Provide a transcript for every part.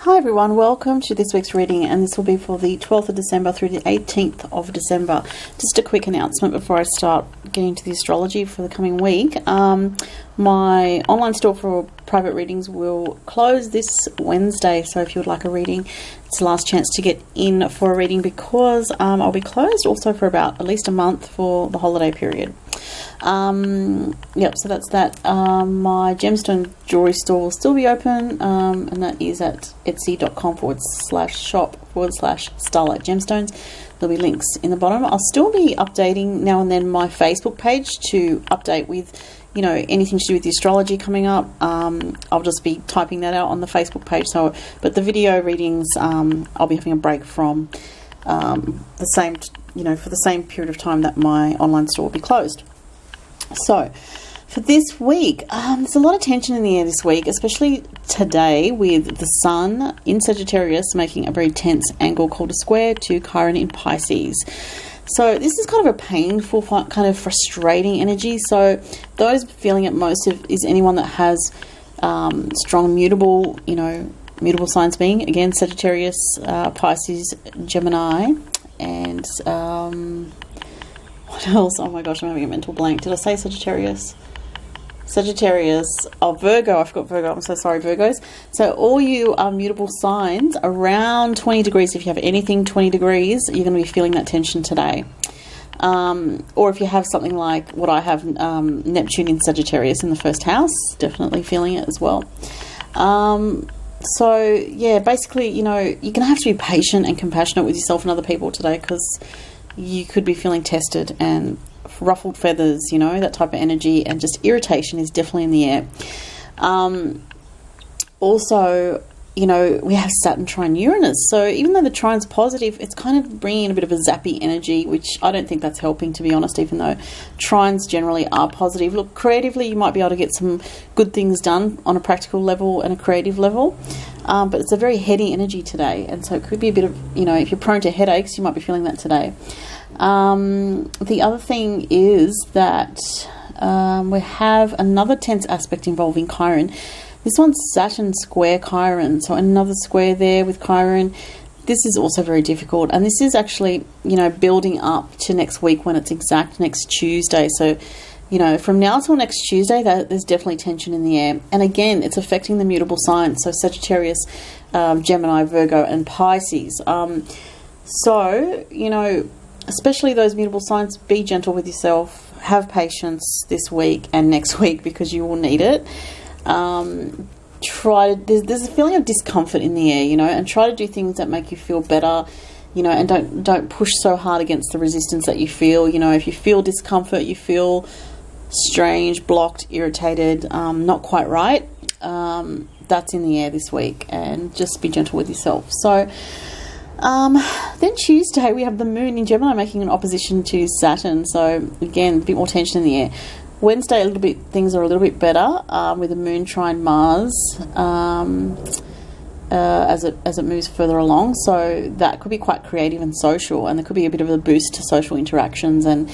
Hi everyone, welcome to this week's reading, and this will be for the 12th of December through the 18th of December. Just a quick announcement before I start getting into the astrology for the coming week. My online store for private readings will close this Wednesday, so if you would like a reading, it's the last chance to get in for a reading because I'll be closed also for about at least a month for the holiday period. So that's that. My gemstone jewelry store will still be open, and that is at etsy.com/shop/Starlight Gemstones. There'll be links in the bottom. I'll still be updating now and then my Facebook page to update with, anything to do with the astrology coming up. I'll just be typing that out on the Facebook page. But the video readings, I'll be having a break from for the same period of time that my online store will be closed. So, for this week, there's a lot of tension in the air this week, especially today with the Sun in Sagittarius making a very tense angle called a square to Chiron in Pisces. So this is kind of a painful, kind of frustrating energy. So those feeling it most is anyone that has strong mutable signs being, again, Sagittarius, Pisces, Gemini, and what else? Oh my gosh, I'm having a mental blank. Did I say Sagittarius? Oh, Virgo. I forgot Virgo. I'm so sorry, Virgos. So all you mutable signs around 20 degrees, if you have anything 20 degrees, you're going to be feeling that tension today. Or if you have something like what I have, Neptune in Sagittarius in the first house, definitely feeling it as well. So, yeah, basically, you're going to have to be patient and compassionate with yourself and other people today because you could be feeling tested and ruffled feathers, that type of energy, and just irritation is definitely in the air. Also, we have Saturn trine Uranus. So even though the trine's positive, it's kind of bringing in a bit of a zappy energy, which I don't think that's helping, to be honest, even though trines generally are positive. Look, creatively, you might be able to get some good things done on a practical level and a creative level. But it's a very heady energy today. And so it could be a bit of, if you're prone to headaches, you might be feeling that today. The other thing is that we have another tense aspect involving Chiron. This one's Saturn square Chiron, so another square there with Chiron. This is also very difficult, and this is actually, building up to next week when it's exact next Tuesday. So, from now till next Tuesday, there's definitely tension in the air. And again, it's affecting the mutable signs, so Sagittarius, Gemini, Virgo, and Pisces. Especially those mutable signs, be gentle with yourself, have patience this week and next week because you will need it. There's a feeling of discomfort in the air, and try to do things that make you feel better, and don't push so hard against the resistance that you feel. If you feel discomfort, you feel strange, blocked, irritated, not quite right, that's in the air this week, and just be gentle with yourself. So then Tuesday we have the moon in Gemini making an opposition to Saturn, so again a bit more tension in the air. Wednesday things are a little bit better with the moon trine Mars as it moves further along, so that could be quite creative and social, and there could be a bit of a boost to social interactions and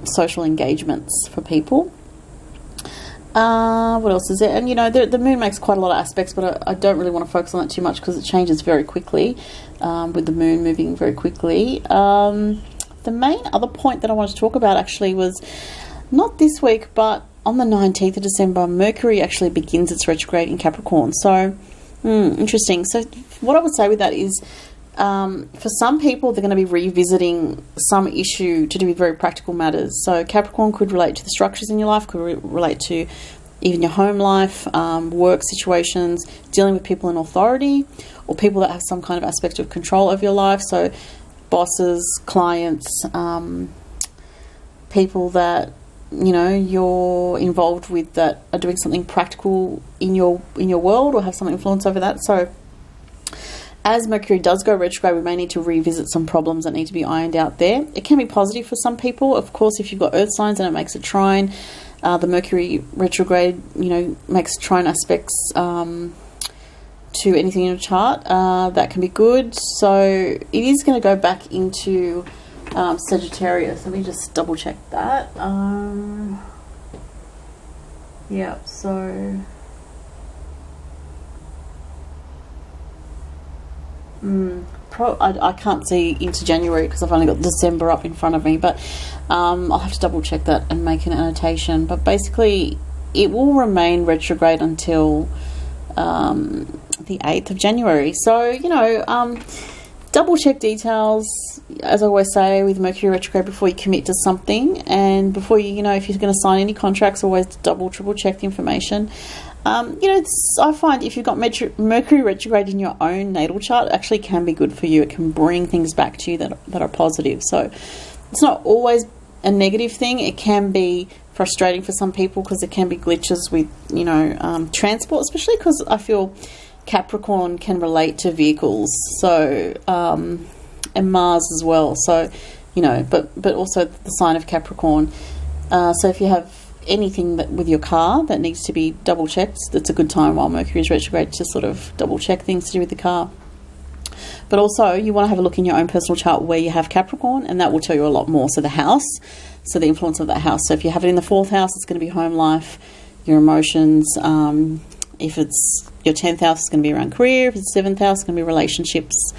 social engagements for people. What else is there? And the moon makes quite a lot of aspects, but I don't really want to focus on that too much because it changes very quickly, with the moon moving very quickly. The main other point that I wanted to talk about actually was not this week, but on the 19th of December, Mercury actually begins its retrograde in Capricorn. So, interesting. So what I would say with that is, for some people, they're going to be revisiting some issue to do with very practical matters. So Capricorn could relate to the structures in your life, could relate to even your home life, work situations, dealing with people in authority, or people that have some kind of aspect of control over your life. So bosses, clients, people that you're involved with that are doing something practical in your world or have some influence over that. So as Mercury does go retrograde, we may need to revisit some problems that need to be ironed out there. It can be positive for some people. Of course, if you've got earth signs and it makes a trine, the Mercury retrograde, makes trine aspects to anything in your chart. That can be good. So it is going to go back into Sagittarius. Let me just double check that. So I can't see into January because I've only got December up in front of me, but I'll have to double check that and make an annotation. But basically, it will remain retrograde until the 8th of January. So, double check details, as I always say, with Mercury retrograde before you commit to something, and before you, if you're going to sign any contracts, always triple check the information. I find if you've got Mercury retrograde in your own natal chart, it actually can be good for you. It can bring things back to you that are positive. So it's not always a negative thing. It can be frustrating for some people because there can be glitches with, transport, especially because I feel Capricorn can relate to vehicles. So, and Mars as well. So, but also the sign of Capricorn. So if you have anything with your car that needs to be double checked, that's a good time while Mercury is retrograde to sort of double check things to do with the car. But also you want to have a look in your own personal chart where you have Capricorn, and that will tell you a lot more. So the house, so the influence of that house. So if you have it in the 4th house, it's going to be home life, your emotions. If it's your 10th house, it's going to be around career. If it's 7th house, it's going to be relationships,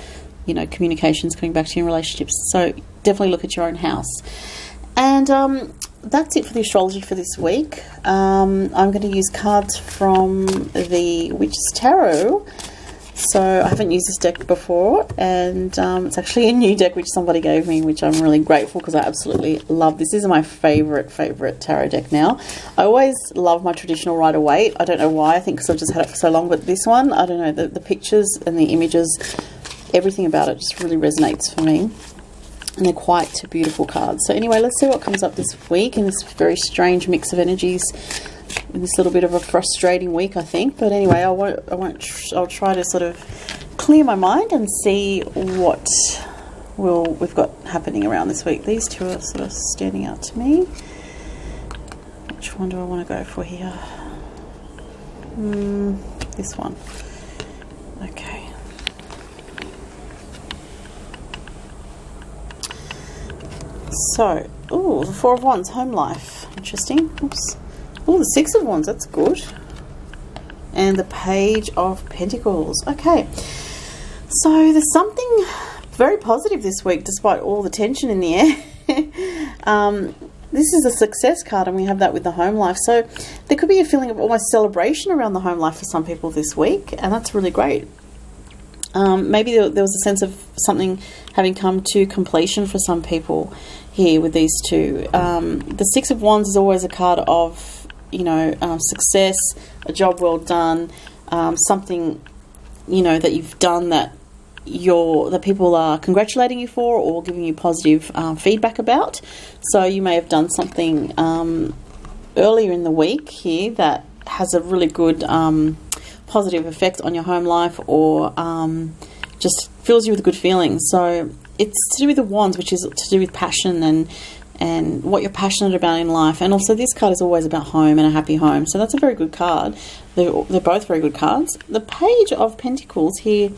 communications, coming back to your relationships. So definitely look at your own house. And that's it for the astrology for this week. I'm going to use cards from the Witch's Tarot. So I haven't used this deck before, and it's actually a new deck which somebody gave me, which I'm really grateful because I absolutely love this. This is my favourite tarot deck now. I always love my traditional Rider-Waite. I don't know why. I think because I've just had it for so long, but this one, I don't know, the pictures and the images, everything about it just really resonates for me. And they're quite beautiful cards. So anyway, let's see what comes up this week in this very strange mix of energies. In this little bit of a frustrating week, I think. But anyway, I'll try to sort of clear my mind and see what we've got happening around this week. These two are sort of standing out to me. Which one do I want to go for here? This one. Okay. So, the 4 of Wands, home life. Interesting. Oops. The 6 of Wands, that's good. And the Page of Pentacles. Okay. So, there's something very positive this week, despite all the tension in the air. This is a success card, and we have that with the home life. So, there could be a feeling of almost celebration around the home life for some people this week, and that's really great. Maybe there was a sense of something having come to completion for some people here with these two. The 6 of Wands is always a card of, success, a job well done, something, that you've done that people are congratulating you for or giving you positive feedback about. So you may have done something earlier in the week here that has a really good positive effect on your home life, or just fills you with good feelings. So it's to do with the Wands, which is to do with passion and what you're passionate about in life. And also this card is always about home and a happy home. So that's a very good card. They're both very good cards. The Page of Pentacles here,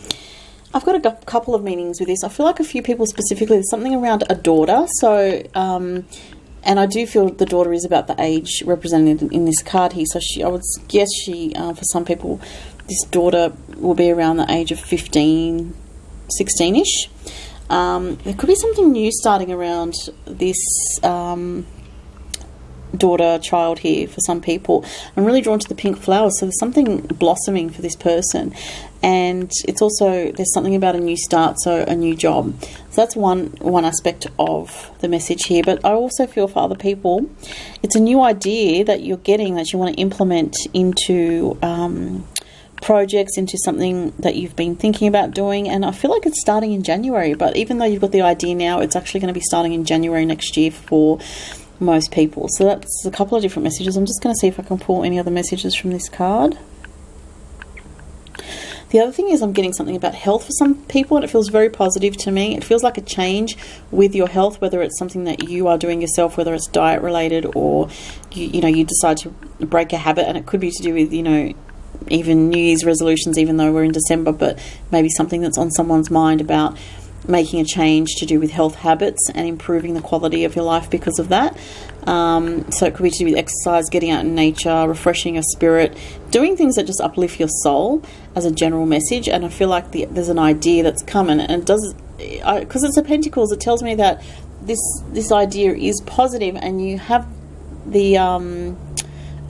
I've got a couple of meanings with this. I feel like a few people specifically, there's something around a daughter. So, and I do feel the daughter is about the age represented in this card here. So I would guess for some people, this daughter will be around the age of 15, 16-ish. There could be something new starting around this child here for some people. I'm really drawn to the pink flowers, so there's something blossoming for this person. And it's also, there's something about a new start, so a new job. So that's one aspect of the message here. But I also feel for other people, it's a new idea that you're getting that you want to implement into projects, into something that you've been thinking about doing. And I feel like it's starting in January. But even though you've got the idea now, it's actually going to be starting in January next year for most people. So that's a couple of different messages. I'm just going to see if I can pull any other messages from this card. The other thing is I'm getting something about health for some people, and it feels very positive to me. It feels like a change with your health, whether it's something that you are doing yourself, whether it's diet related, or you decide to break a habit, and it could be to do with even New Year's resolutions, even though we're in December, but maybe something that's on someone's mind about making a change to do with health habits and improving the quality of your life because of that. So it could be to do with exercise, getting out in nature, refreshing your spirit, doing things that just uplift your soul as a general message. And I feel like there's an idea that's coming, and it does, because it's a Pentacles, it tells me that this idea is positive, and you have the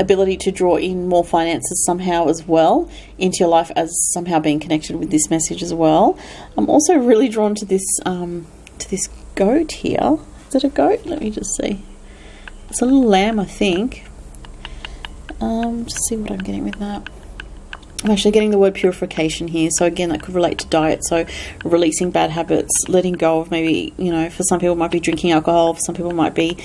ability to draw in more finances somehow as well into your life, as somehow being connected with this message as well. I'm also really drawn to this goat here. Is it a goat? Let me just see. It's a little lamb, I think. Just see what I'm getting with that. I'm actually getting the word purification here. So again, that could relate to diet. So releasing bad habits, letting go of maybe, for some people it might be drinking alcohol, for some people it might be,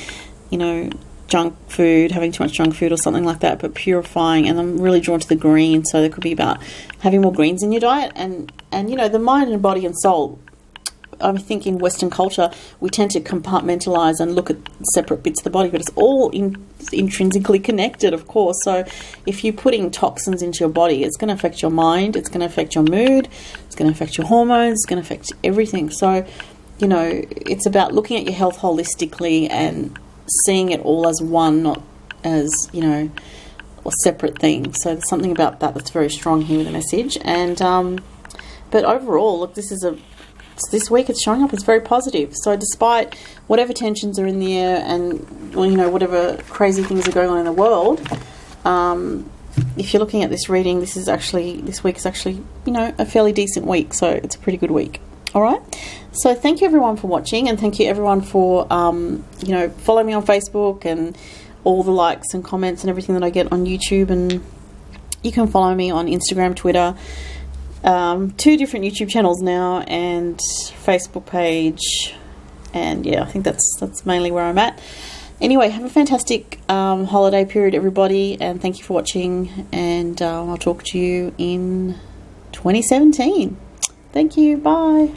junk food, having too much junk food or something like that, but purifying. And I'm really drawn to the green, so there could be about having more greens in your diet, and the mind and body and soul. I think in Western culture we tend to compartmentalize and look at separate bits of the body, but it's all intrinsically connected, of course. So if you're putting toxins into your body, it's going to affect your mind, it's going to affect your mood, it's going to affect your hormones, it's going to affect everything. So it's about looking at your health holistically and seeing it all as one, not as, or separate things. So there's something about that that's very strong here with the message. And but overall, look, this week it's showing up as very positive. So despite whatever tensions are in the air and whatever crazy things are going on in the world, if you're looking at this reading, this week is actually a fairly decent week. So it's a pretty good week. All right. So thank you everyone for watching, and thank you everyone for following me on Facebook and all the likes and comments and everything that I get on YouTube. And you can follow me on Instagram, Twitter, 2 different YouTube channels now, and Facebook page. And yeah, I think that's mainly where I'm at. Anyway, have a fantastic holiday period, everybody, and thank you for watching. And I'll talk to you in 2017. Thank you. Bye.